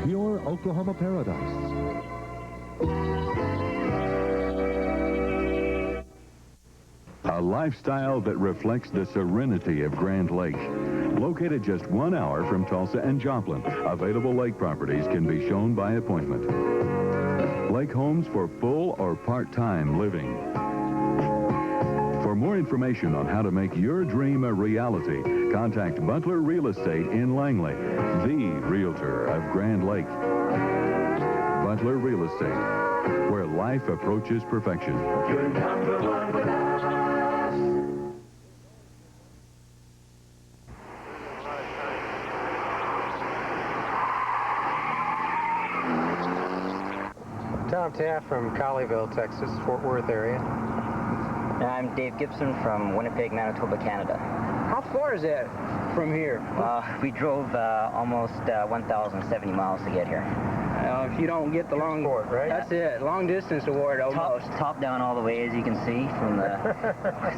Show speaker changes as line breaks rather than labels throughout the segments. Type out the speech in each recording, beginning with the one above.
Pure Oklahoma paradise.
A lifestyle that reflects the serenity of Grand Lake. Located just 1 hour from Tulsa and Joplin, available lake properties can be shown by appointment. Lake homes for full or part-time living. For more information on how to make your dream a reality, contact Butler Real Estate in Langley, the realtor of Grand Lake. Butler Real Estate, where life approaches perfection.
You're number one with us.
Tom Taft from Colleyville, Texas, Fort Worth area.
I'm Dave Gibson from Winnipeg, Manitoba, Canada.
How far is that from here?
We drove almost 1,070 miles to get here.
If you don't get the long award, right? That's it, long distance award almost.
Top down all the way, as you can see from the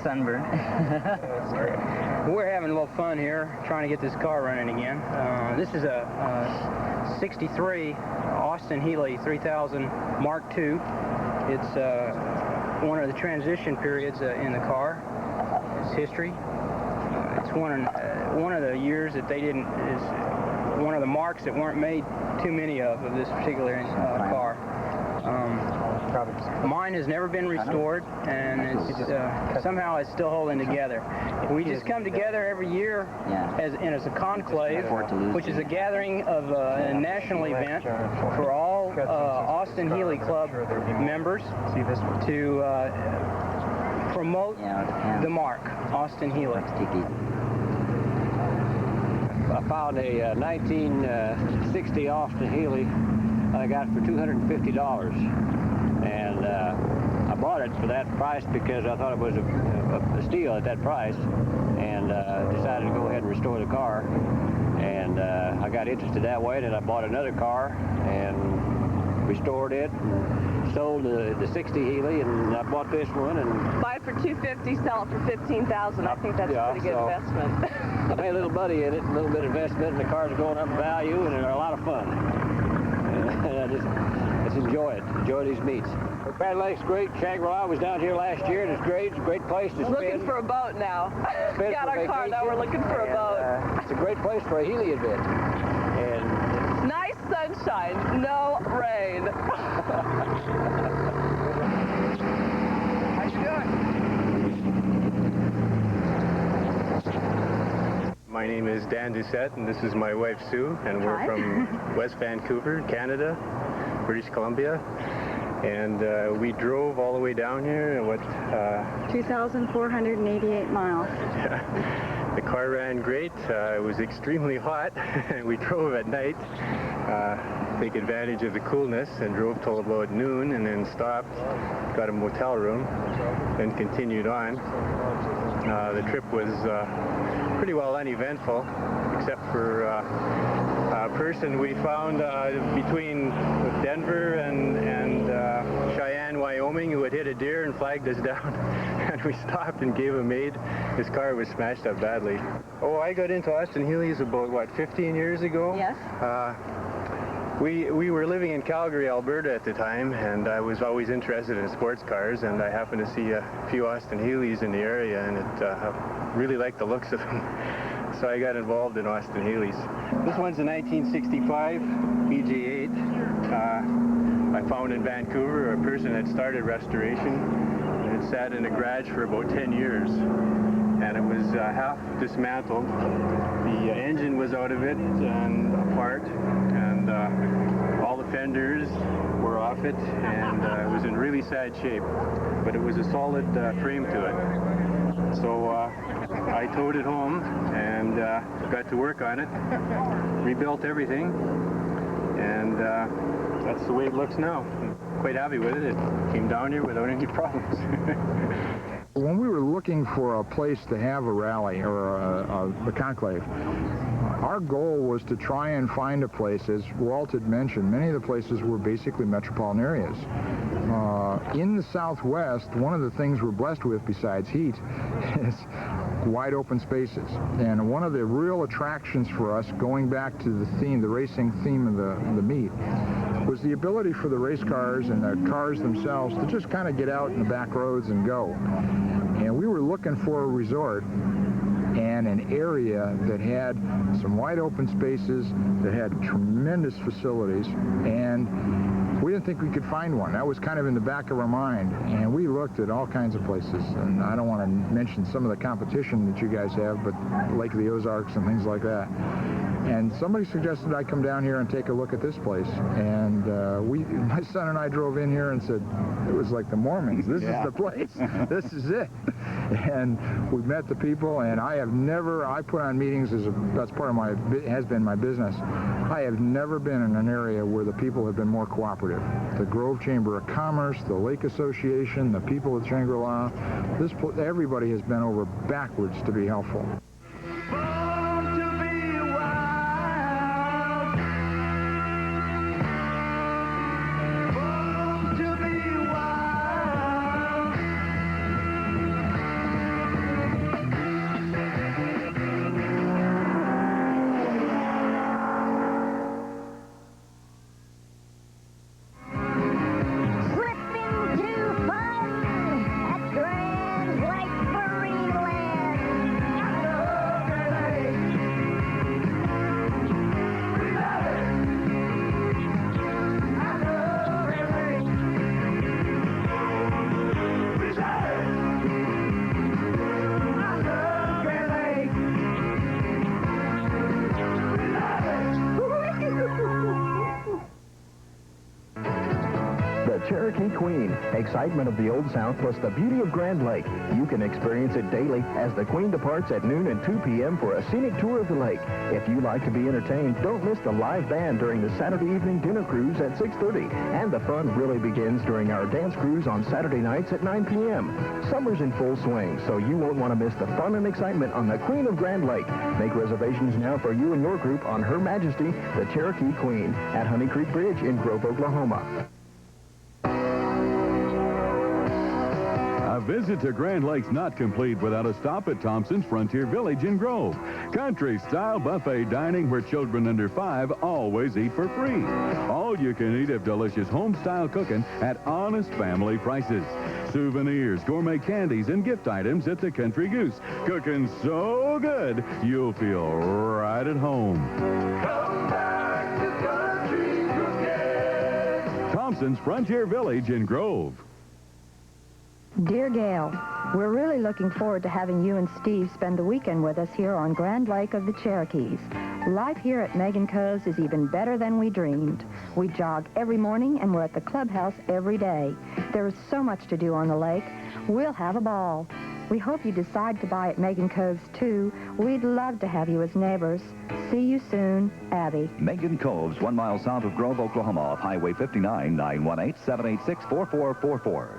sunburn.
That's great. We're having a little fun here, trying to get this car running again. This is a 63 Austin Healey 3000 Mark II. It's one of the transition periods in the car. It's history. It's one of the years that they didn't, is one of the marks that weren't made too many of this particular car. Mine has never been restored, and it's somehow it's still holding together. We just come together every year as a conclave, which is a gathering of a national event for all Austin Healey Club members to promote the mark, Austin Healey.
I found a 1960 Austin Healey I got for $250, and I bought it for that price because I thought it was a steal at that price, and decided to go ahead and restore the car. And I got interested that way, and I bought another car and restored it, and sold the 60 Healey, and I bought this one. And
buy it for $250, sell it for $15,000. I think that's a pretty good investment.
I made a little money in it, a little bit of investment, and the cars are going up in value, and they're a lot of fun. And I just enjoy it. Enjoy these meets. Grand Lake's great. Shangri-La was down here last year, and it's great. It's a great place to spend.
Looking for a boat now. We got our car, now we're looking for a boat.
It's a great place for a Healey event. And
nice sunshine, no rain.
How you doing?
My name is Dan Doucette, and this is my wife Sue, and we're from West Vancouver, Canada, British Columbia. And we drove all the way down here, and
2,488 miles.
Yeah. The car ran great. It was extremely hot. We drove at night, take advantage of the coolness, and drove till about noon, and then stopped, got a motel room, then continued on. The trip was pretty well uneventful, except for a person we found between Denver and Cheyenne, Wyoming, who had hit a deer and flagged us down. And we stopped and gave him aid. His car was smashed up badly. Oh, I got into Austin Healey's about, what, 15 years ago?
Yes.
We were living in Calgary, Alberta at the time, and I was always interested in sports cars, and I happened to see a few Austin Healey's in the area, and I really liked the looks of them. So I got involved in Austin Healey's. This one's a 1965 BJ8. I found in Vancouver. A person had started restoration, and it sat in a garage for about 10 years. And it was half dismantled. The engine was out of it and apart, and all the fenders were off it, and it was in really sad shape. But it was a solid frame to it. So I towed it home and got to work on it, rebuilt everything, and that's the way it looks now. I'm quite happy with it. It came down here without any problems.
When we were looking for a place to have a rally or a conclave, our goal was to try and find a place, as Walt had mentioned, many of the places were basically metropolitan areas. In the Southwest, one of the things we're blessed with besides heat is wide open spaces. And one of the real attractions for us, going back to the theme, the racing theme of the meet, was the ability for the race cars and the cars themselves to just kind of get out in the back roads and go. And we were looking for a resort and an area that had some wide open spaces, that had tremendous facilities, and we didn't think we could find one. That was kind of in the back of our mind, and we looked at all kinds of places. And I don't want to mention some of the competition that you guys have, but Lake of the Ozarks and things like that. And somebody suggested I come down here and take a look at this place. And my son and I drove in here and said, it was like the Mormons. This is the place. This is it. And we met the people, and I put on meetings that's part of has been my business. I have never been in an area where the people have been more cooperative. The Grove Chamber of Commerce, the Lake Association, the people of Shangri-La, everybody has been over backwards to be helpful.
Cherokee Queen, excitement of the Old South plus the beauty of Grand Lake. You can experience it daily as the Queen departs at noon and 2 p.m. for a scenic tour of the lake. If you like to be entertained, don't miss the live band during the Saturday evening dinner cruise at 6:30. And the fun really begins during our dance cruise on Saturday nights at 9 p.m. Summer's in full swing, so you won't want to miss the fun and excitement on the Queen of Grand Lake. Make reservations now for you and your group on Her Majesty, the Cherokee Queen, at Honey Creek Bridge in Grove, Oklahoma.
A visit to Grand Lake's not complete without a stop at Thompson's Frontier Village in Grove. Country-style buffet dining where children under 5 always eat for free. All you can eat of delicious home-style cooking at honest family prices. Souvenirs, gourmet candies, and gift items at the Country Goose. Cooking so good, you'll feel right at home.
Come back to Country Cooking.
Thompson's Frontier Village in Grove.
Dear Gail, we're really looking forward to having you and Steve spend the weekend with us here on Grand Lake of the Cherokees. Life here at Megan Coves is even better than we dreamed. We jog every morning and we're at the clubhouse every day. There is so much to do on the lake. We'll have a ball. We hope you decide to buy at Megan Coves, too. We'd love to have you as neighbors. See you soon, Abby.
Megan Coves, 1 mile south of Grove, Oklahoma, off Highway 59, 918-786-4444.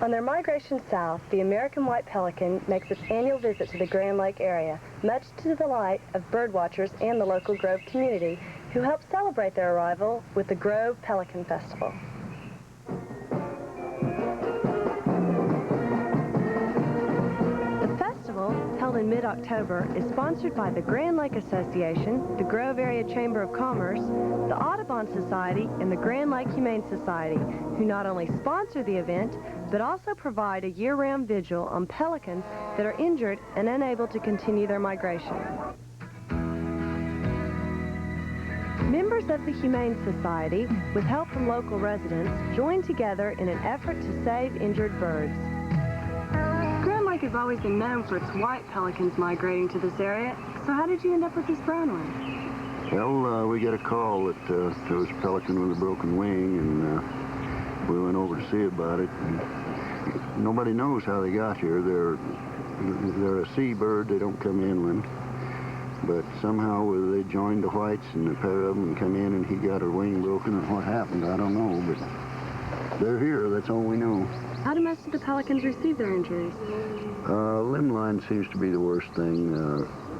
On their migration south, the American white pelican makes its annual visit to the Grand Lake area, much to the delight of birdwatchers and the local Grove community, who help celebrate their arrival with the Grove Pelican Festival. The festival, held in mid-October, is sponsored by the Grand Lake Association, the Grove Area Chamber of Commerce, the Audubon Society, and the Grand Lake Humane Society, who not only sponsor the event, but also provide a year-round vigil on pelicans that are injured and unable to continue their migration. Members of the Humane Society, with help from local residents, join together in an effort to save injured birds. Grand Lake has always been known for its white pelicans migrating to this area, so how did you end up with this brown one?
Well, we got a call that there was a pelican with a broken wing, and we went over to see about it. And nobody knows how they got here. They're a seabird. They don't come inland. But somehow they joined the whites, and a pair of them come in, and he got her wing broken. And what happened, I don't know. But they're here. That's all we know.
How do most of the pelicans receive their injuries?
Limb line seems to be the worst thing.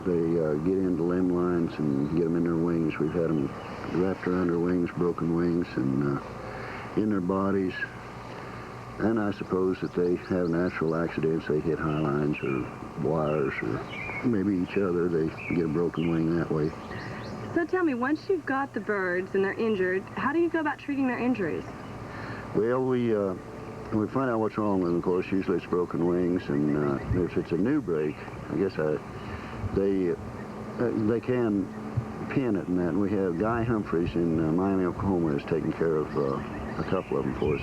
They get into limb lines and get them in their wings. We've had them wrapped around their wings, broken wings, and in their bodies. And I suppose that they have natural accidents. They hit high lines or wires or maybe each other. They get a broken wing that way.
So tell me, once you've got the birds and they're injured, how do you go about treating their injuries?
Well, we find out what's wrong with them. Of course, usually it's broken wings, and if it's a new break, I guess they can pin it and that. And we have Guy Humphreys in Miami, Oklahoma, is taking care of a couple of them for us.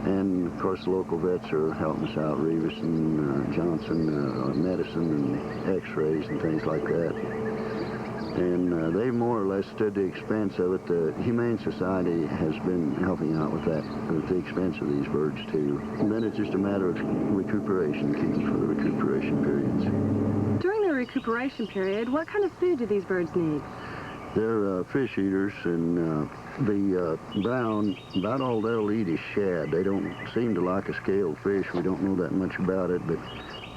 And of course, the local vets are helping us out, Revis and Johnson, medicine and x-rays and things like that. And they more or less stood the expense of it. The Humane Society has been helping out with that, with the expense of these birds too. And then it's just a matter of recuperation, keeping for the recuperation periods.
During the recuperation period, what kind of food do these birds need?
They're fish eaters, and the brown, about all they'll eat is shad. They don't seem to like a scaled fish. We don't know that much about it, but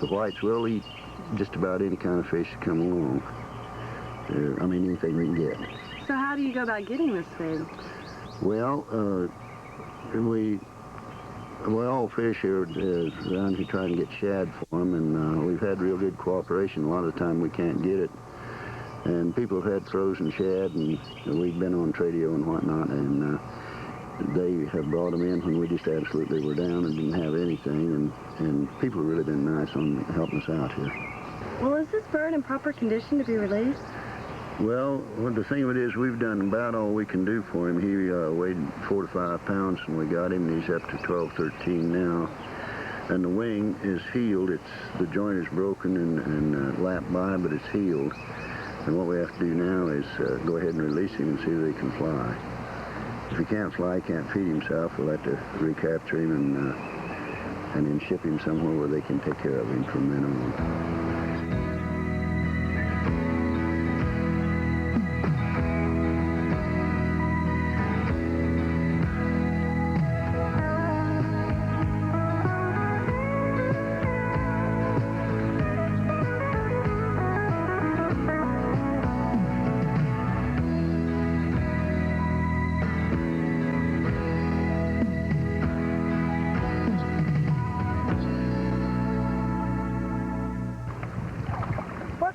the whites will eat just about any kind of fish that come along. I mean, anything we can get.
So how do you go about getting this food?
Well, we all fish here around here trying to get shad for them, and we've had real good cooperation. A lot of the time we can't get it. And people have had frozen shad, and we've been on Tradio and whatnot, and they have brought them in when we just absolutely were down and didn't have anything, and people have really been nice on helping us out here.
Well, is this bird in proper condition to be released?
Well, the thing of it is, we've done about all we can do for him. He weighed 4 to 5 pounds when we got him, and he's up to 12, 13 now. And the wing is healed. The joint is broken and lapped by, but it's healed. And what we have to do now is go ahead and release him and see if he can fly. If he can't fly, can't feed himself, we'll have to recapture him and then ship him somewhere where they can take care of him from then on.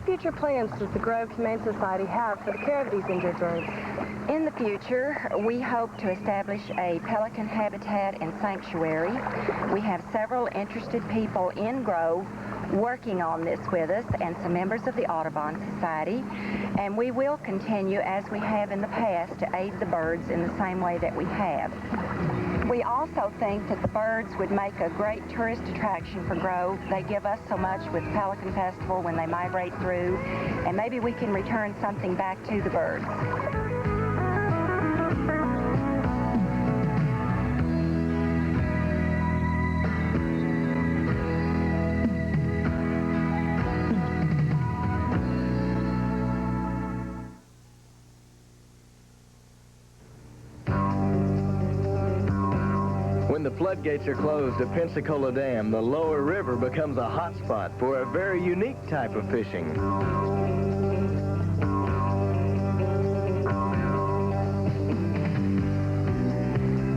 Future plans does the Grove Humane Society have for the care of these injured birds?
In the future, we hope to establish a pelican habitat and sanctuary. We have several interested people in Grove working on this with us, and some members of the Audubon Society, and we will continue, as we have in the past, to aid the birds in the same way that we have. We also think that the birds would make a great tourist attraction for Grove. They give us so much with Pelican Festival when they migrate through, and maybe we can return something back to the birds.
When the floodgates are closed at Pensacola Dam, the lower river becomes a hot spot for a very unique type of fishing.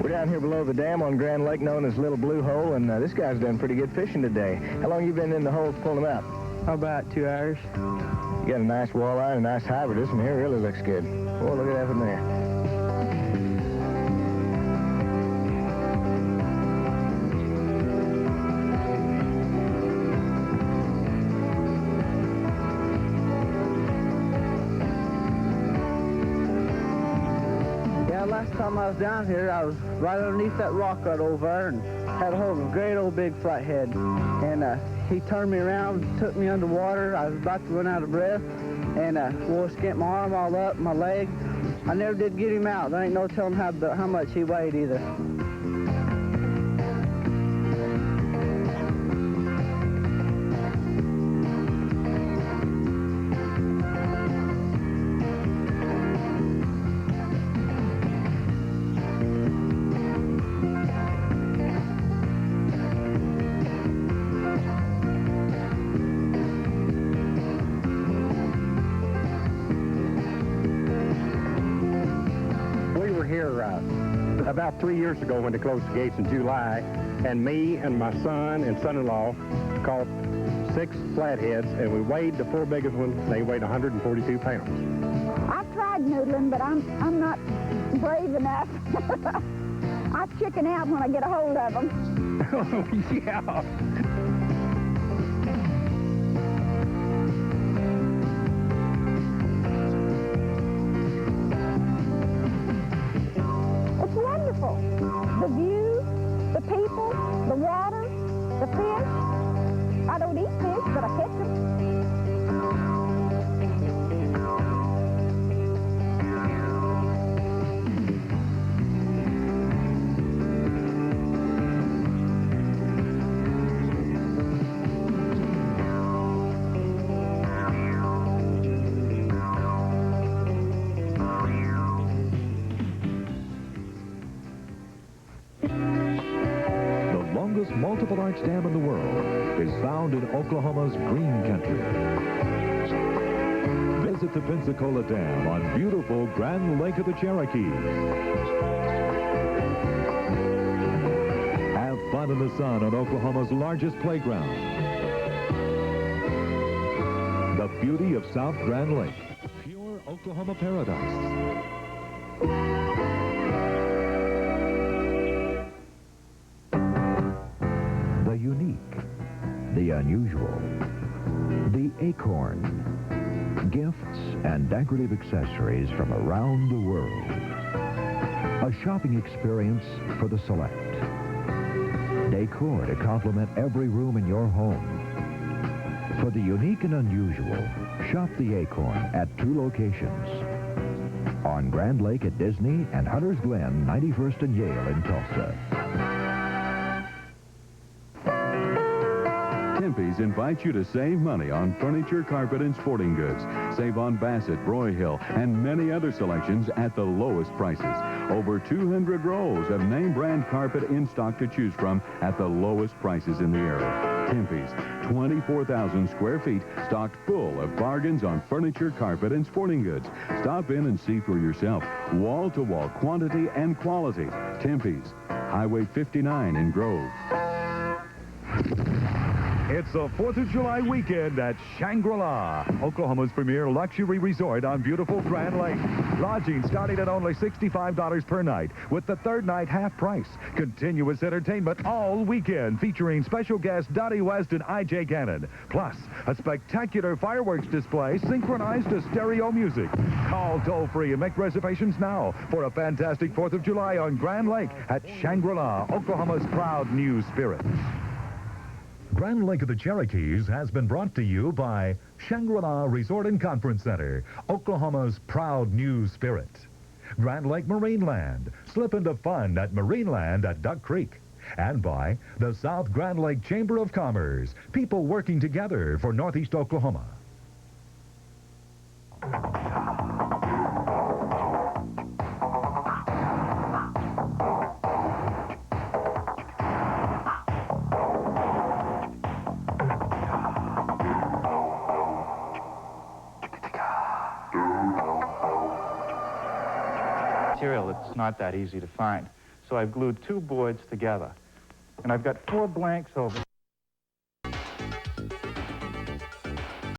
We're down here below the dam on Grand Lake, known as Little Blue Hole, and this guy's done pretty good fishing today. How long you been in the holes pulling them out?
About 2 hours.
You got a nice walleye and a nice hybrid. This one here really looks good. Oh, look at that from there.
Last time I was down here, I was right underneath that rock right over there and had a hold of a great old big flathead. And he turned me around, took me underwater. I was about to run out of breath, and was getting my arm all up, my leg. I never did get him out. There ain't no telling how much he weighed either.
about 3 years ago when they closed the gates in July, and me and my son and son-in-law caught 6 flatheads, and we weighed the 4 biggest ones. They weighed 142 pounds.
I've tried noodling, but I'm not brave enough. I chicken out when I get a hold of them.
Oh, yeah.
It's wonderful. The view, the people, the water, the fish. I don't eat fish, but I catch them.
Multiple arch dam in the world is found in Oklahoma's green country. Visit the Pensacola Dam on beautiful Grand Lake of the Cherokees. Have fun in the sun on Oklahoma's largest playground. The beauty of South Grand Lake. Pure Oklahoma paradise.
The unusual, the acorn, gifts and decorative accessories from around the world. A shopping experience for the select. Decor to complement every room in your home. For the unique and unusual, shop the acorn at 2 locations. On Grand Lake at Disney and Hunter's Glen, 91st and Yale in Tulsa.
Tempe's invites you to save money on furniture, carpet, and sporting goods. Save on Bassett, Broyhill, and many other selections at the lowest prices. Over 200 rows of name brand carpet in stock to choose from at the lowest prices in the area. Tempe's, 24,000 square feet, stocked full of bargains on furniture, carpet, and sporting goods. Stop in and see for yourself. Wall-to-wall quantity and quality. Tempe's, Highway 59 in Grove.
It's the 4th of July weekend at Shangri-La, Oklahoma's premier luxury resort on beautiful Grand Lake. Lodging starting at only $65 per night, with the 3rd night half price. Continuous entertainment all weekend, featuring special guests Dottie West and I.J. Gannon. Plus, a spectacular fireworks display synchronized to stereo music. Call toll-free and make reservations now for a fantastic 4th of July on Grand Lake at Shangri-La, Oklahoma's proud new spirit. Grand Lake of the Cherokees has been brought to you by Shangri-La Resort and Conference Center, Oklahoma's proud new spirit. Grand Lake Marineland, slip into fun at Marineland at Duck Creek. And by the South Grand Lake Chamber of Commerce, people working together for Northeast Oklahoma.
Material that's not that easy to find. So I've glued 2 boards together. And I've got 4 blanks over